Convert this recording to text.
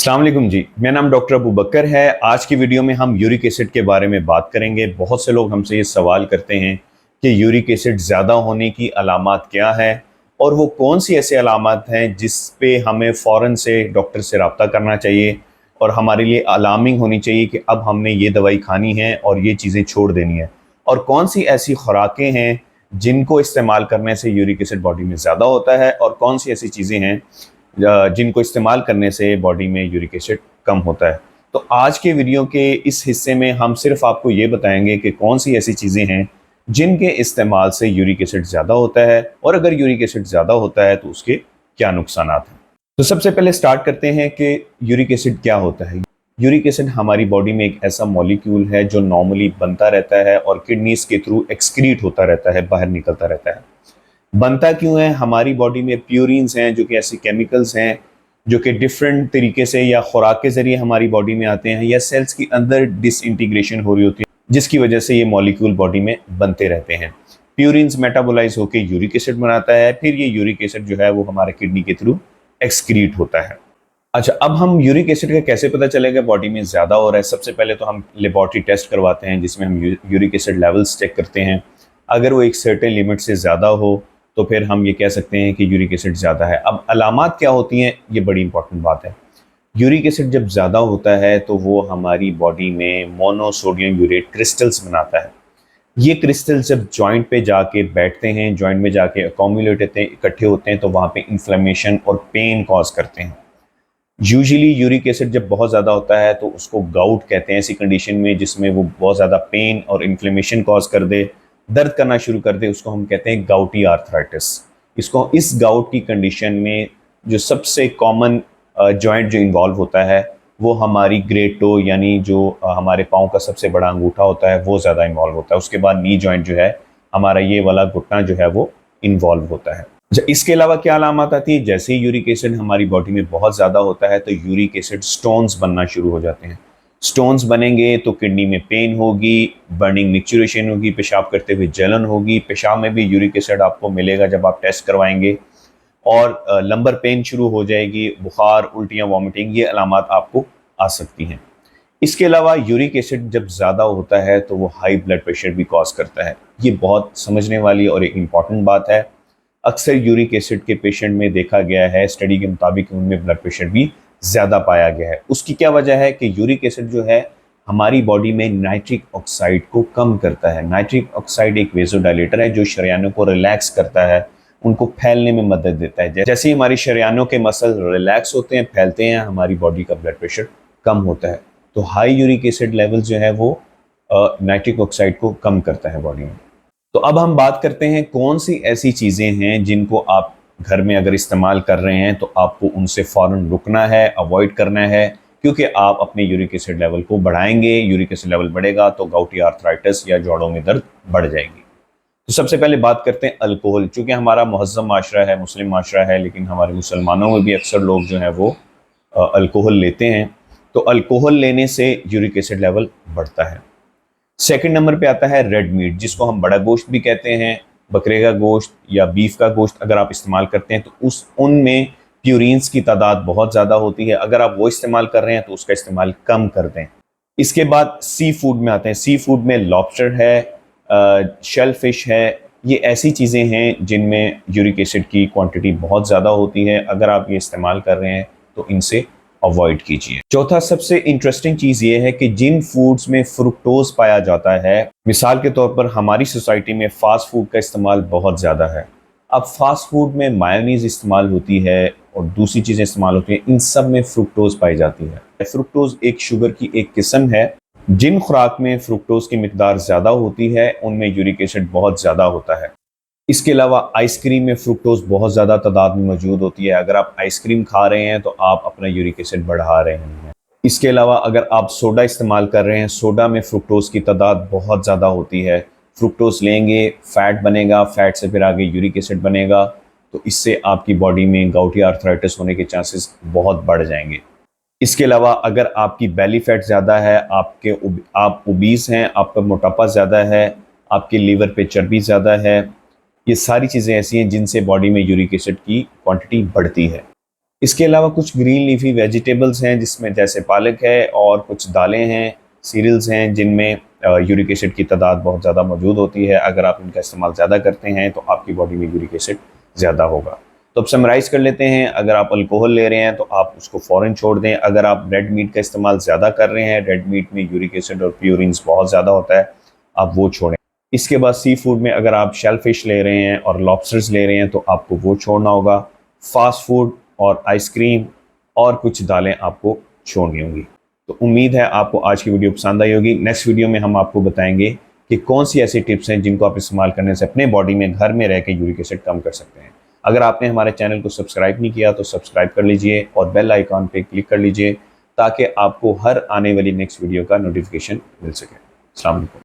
अस्सलाम वालेकुम जी, मेरा नाम डॉक्टर अबू बकर है। आज की वीडियो में हम यूरिक एसिड के बारे में बात करेंगे। बहुत से लोग हमसे ये सवाल करते हैं कि यूरिक एसिड ज़्यादा होने की अलामात क्या है और वो कौन सी ऐसी अलामात हैं जिस पे हमें फ़ौरन से डॉक्टर से रब्ता करना चाहिए और हमारे लिए अलार्मिंग होनी चाहिए कि अब हमने ये दवाई खानी है और ये चीज़ें छोड़ देनी है। और कौन सी ऐसी खुराकें हैं जिनको इस्तेमाल करने से यूरिक एसिड बॉडी में ज़्यादा होता है और कौन सी ऐसी चीज़ें हैं जिनको इस्तेमाल करने से बॉडी में यूरिक एसिड कम होता है। तो आज के वीडियो के इस हिस्से में हम सिर्फ आपको ये बताएंगे कि कौन सी ऐसी चीज़ें हैं जिनके इस्तेमाल से यूरिक एसिड ज़्यादा होता है और अगर यूरिक एसिड ज़्यादा होता है तो उसके क्या नुकसानात हैं। तो सबसे पहले स्टार्ट करते हैं कि यूरिक एसिड क्या होता है। यूरिक एसिड हमारी बॉडी में एक ऐसा मॉलिक्यूल है जो नॉर्मली बनता रहता है और किडनीज के थ्रू एक्सक्रीट होता रहता है, बाहर निकलता रहता है। बनता क्यों है? हमारी बॉडी में प्यूरिन्स हैं जो कि ऐसे केमिकल्स हैं जो कि डिफरेंट तरीके से या खुराक के ज़रिए हमारी बॉडी में आते हैं या सेल्स के अंदर डिसइंटीग्रेशन हो रही होती है जिसकी वजह से ये मॉलिक्यूल बॉडी में बनते रहते हैं। प्यूरिन्स मेटाबोलाइज होकर यूरिक एसिड बनाता है, फिर ये यूरिक एसिड जो है वो हमारे किडनी के थ्रू एक्सक्रीट होता है। अच्छा, अब हम यूरिक एसिड का कैसे पता चलेगा बॉडी में ज़्यादा हो रहा है? सबसे पहले तो हम लेबॉर्ट्री टेस्ट करवाते हैं जिसमें हम यूरिक एसिड लेवल्स चेक करते हैं। अगर वो एक सर्टेन लिमिट से ज़्यादा हो तो फिर हम ये कह सकते हैं कि यूरिक एसिड ज़्यादा है। अब अलामात क्या होती हैं, ये बड़ी इंपॉर्टेंट बात है। यूरिक एसिड जब ज़्यादा होता है तो वो हमारी बॉडी में मोनोसोडियम यूरेट क्रिस्टल्स बनाता है। ये क्रिस्टल्स जब जॉइंट पे जाके बैठते हैं, जॉइंट में जाके अकोमुलेट होते हैं, इकट्ठे होते हैं, तो वहाँ पे इन्फ्लेमेशन और पेन कॉज करते हैं। यूजुअली यूरिक एसिड जब बहुत ज़्यादा होता है तो उसको गाउट कहते हैं, ऐसी कंडीशन में जिसमें वो बहुत ज़्यादा पेन और इन्फ्लेमेशन कॉज कर दे, दर्द करना शुरू कर दे, उसको हम कहते हैं गाउटी आर्थराइटिस। इस गाउट की कंडीशन में जो सबसे कॉमन जॉइंट जो इन्वॉल्व होता है वो हमारी ग्रेट टो यानी जो हमारे पाँव का सबसे बड़ा अंगूठा होता है वो ज़्यादा इन्वॉल्व होता है। उसके बाद नी जॉइंट जो है, हमारा ये वाला घुटना जो है वो इन्वॉल्व होता है। इसके अलावा क्या अलामत आती है? जैसे ही यूरिक एसिड हमारी बॉडी में बहुत ज़्यादा होता है तो यूरिक एसिड स्टोन्स बनना शुरू हो जाते हैं। स्टोन्स बनेंगे तो किडनी में पेन होगी, बर्निंग मिक्चुरेशन होगी, पेशाब करते हुए जलन होगी, पेशाब में भी यूरिक एसिड आपको मिलेगा जब आप टेस्ट करवाएंगे, और लंबर पेन शुरू हो जाएगी, बुखार, उल्टियाँ, वॉमिटिंग, ये अलामत आपको आ सकती हैं। इसके अलावा यूरिक एसिड जब ज़्यादा होता है तो वो हाई ब्लड प्रेशर भी कॉज करता है। ये बहुत समझने वाली और एक इम्पॉर्टेंट बात है। अक्सर यूरिक एसिड के पेशेंट में देखा गया है, स्टडी के मुताबिक उनमें ब्लड प्रेशर भी ज़्यादा पाया गया है। उसकी क्या वजह है कि यूरिक एसिड जो है हमारी बॉडी में नाइट्रिक ऑक्साइड को कम करता है। नाइट्रिक ऑक्साइड एक वेज़ोडाइलेटर है जो शरीयानों को रिलैक्स करता है, उनको फैलने में मदद देता है। जैसे ही हमारी शरीयानों के मसल रिलैक्स होते हैं, फैलते हैं, हमारी बॉडी का ब्लड प्रेशर कम होता है। तो हाई यूरिक एसिड लेवल जो है वो नाइट्रिक ऑक्साइड को कम करता है बॉडी में। तो अब हम बात करते हैं कौन सी ऐसी चीज़ें हैं जिनको आप घर में अगर इस्तेमाल कर रहे हैं तो आपको उनसे फ़ौरन रुकना है, अवॉइड करना है, क्योंकि आप अपने यूरिक एसिड लेवल को बढ़ाएंगे। यूरिक एसिड लेवल बढ़ेगा तो गाउटी आर्थराइटिस या जोड़ों में दर्द बढ़ जाएगी। तो सबसे पहले बात करते हैं अल्कोहल। चूँकि हमारा मुहज़्ज़म माशरा है, मुस्लिम माशरा है, लेकिन हमारे मुसलमानों में भी अक्सर लोग जो हैं वो अल्कोहल लेते हैं। तो अल्कोहल लेने से यूरिक एसिड लेवल बढ़ता है। सेकंड नंबर पे आता है रेड मीट, जिसको हम बड़ा गोश्त भी कहते हैं। बकरे का गोश्त या बीफ का गोश्त अगर आप इस्तेमाल करते हैं तो उनमें प्यूरिन्स की तादाद बहुत ज़्यादा होती है। अगर आप वो इस्तेमाल कर रहे हैं तो उसका इस्तेमाल कम कर दें। इसके बाद सी फूड में आते हैं। सी फूड में लॉबस्टर है, शेल फिश है, ये ऐसी चीज़ें हैं जिनमें यूरिक एसिड की क्वांटिटी बहुत ज़्यादा होती है। अगर आप ये इस्तेमाल कर रहे हैं तो इनसे अवॉइड कीजिए। चौथा सबसे इंटरेस्टिंग चीज़ ये है कि जिन फूड्स में फ्रुक्टोज पाया जाता है, मिसाल के तौर पर हमारी सोसाइटी में फ़ास्ट फूड का इस्तेमाल बहुत ज़्यादा है। अब फ़ास्ट फूड में मायोनीज़ इस्तेमाल होती है और दूसरी चीज़ें इस्तेमाल होती हैं, इन सब में फ्रुक्टोज पाई जाती है। फ्रुक्टोज एक शुगर की एक किस्म है। जिन खुराक में फ्रुक्टोज की मिकदार ज़्यादा होती है उनमें यूरिक एसिड बहुत ज़्यादा होता है। इसके अलावा आइसक्रीम में फ्रुक्टोज बहुत ज़्यादा तादाद में मौजूद होती है। अगर आप आइसक्रीम खा रहे हैं तो आप अपना यूरिक एसिड बढ़ा रहे हैं। इसके अलावा अगर आप सोडा इस्तेमाल कर रहे हैं, सोडा में फ्रुक्टोज की तादाद बहुत ज़्यादा होती है। फ्रुक्टोज लेंगे, फ़ैट बनेगा, फ़ैट से फिर आगे यूरिक एसिड बनेगा, तो इससे आपकी बॉडी में गाउटी आर्थराइटिस होने के चांसेस बहुत बढ़ जाएंगे। इसके अलावा अगर आपकी बेली फैट ज़्यादा है, आप ओबीस हैं, आपका मोटापा ज़्यादा है, आपके लीवर पे चर्बी ज़्यादा है, ये सारी चीज़ें ऐसी हैं जिनसे बॉडी में यूरिक एसिड की क्वांटिटी बढ़ती है। इसके अलावा कुछ ग्रीन लीफी वेजिटेबल्स हैं जिसमें जैसे पालक है और कुछ दालें हैं, सीरियल्स हैं जिनमें यूरिक एसिड की तादाद बहुत ज़्यादा मौजूद होती है। अगर आप इनका इस्तेमाल ज़्यादा करते हैं तो आपकी बॉडी में यूरिक एसिड ज़्यादा होगा। तो अब समराइज़ कर लेते हैं। अगर आप अल्कोहल ले रहे हैं तो आप उसको फ़ौरन छोड़ दें। अगर आप रेड मीट का इस्तेमाल ज़्यादा कर रहे हैं, रेड मीट में यूरिक एसिड और प्यूरिन्स बहुत ज़्यादा होता है, आप वो छोड़ें। इसके बाद सी फूड में अगर आप शेल फिश ले रहे हैं और लॉबस्टर्स ले रहे हैं तो आपको वो छोड़ना होगा। फास्ट फूड और आइसक्रीम और कुछ दालें आपको छोड़नी होंगी। तो उम्मीद है आपको आज की वीडियो पसंद आई होगी। नेक्स्ट वीडियो में हम आपको बताएंगे कि कौन सी ऐसी टिप्स हैं जिनको आप इस्तेमाल करने से अपने बॉडी में घर में रह के यूरिक एसिड कम कर सकते हैं। अगर आपने हमारे चैनल को सब्सक्राइब नहीं किया तो सब्सक्राइब कर लीजिए और बेल आइकॉन पे क्लिक कर लीजिए ताकि आपको हर आने वाली नेक्स्ट वीडियो का नोटिफिकेशन मिल सके। अस्सलाम वालेकुम।